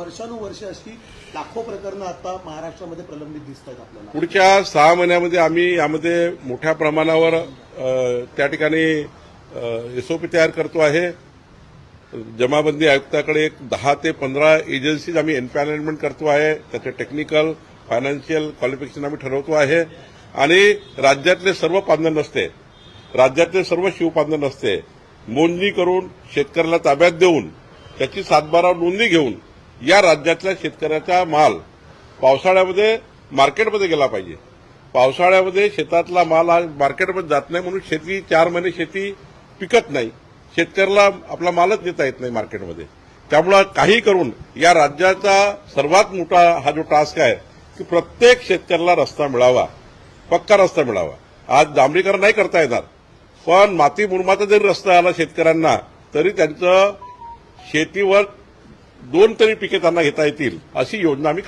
वर्षानुवर्ष अशी लाखो प्रकरणं आता महाराष्ट्रामध्ये प्रलंबित दिसत आहेत आपल्याला। पुढच्या 6 महिन्यामध्ये आम्ही यामध्ये मोठ्या प्रमाणावर त्या ठिकाणी एसओपी तयार करतो आहे। जमाबंदी आयुक्ताकडे एक 10 ते 15 एजन्सीज आम्ही एम्पॅनलमेंट करतो आहे। त्याचे टेक्निकल फायनान्शियल क्वालिफिकेशन आम्ही ठरवतो आहे आणि राज्यातले सर्व पांधन रस्ते, राज्यातले सर्व शिवपांधन रस्ते मोजणी करून शेतकऱ्याला ताब्यात देऊन त्याची 7/12 नोंदणी घेऊन या राज्यातल्या शेतकऱ्याचा माल पावसाळ्यामध्ये मार्केटमध्ये गेला पाहिजे। पावसाळ्यामध्ये शेतातला माल हा मार्केटमध्ये जात नाही म्हणून 4 महिने शेती पिकत नाही, शेतकऱ्याला आपला मालच देता येत नाही मार्केटमध्ये। त्यामुळे काही करून या राज्याचा सर्वात मोठा हा जो टास्क आहे की प्रत्येक शेतकऱ्याला रस्ता मिळावा, पक्का रस्ता मिळावा। आज डांबरीकरण नाही करता येणार, पण माती मुरमाचा जरी रस्ता आला शेतकऱ्यांना तरी त्यांचं शेतीवर 2 तरी पिके त्यांना घेता येतील अशी योजना आम्ही करतो।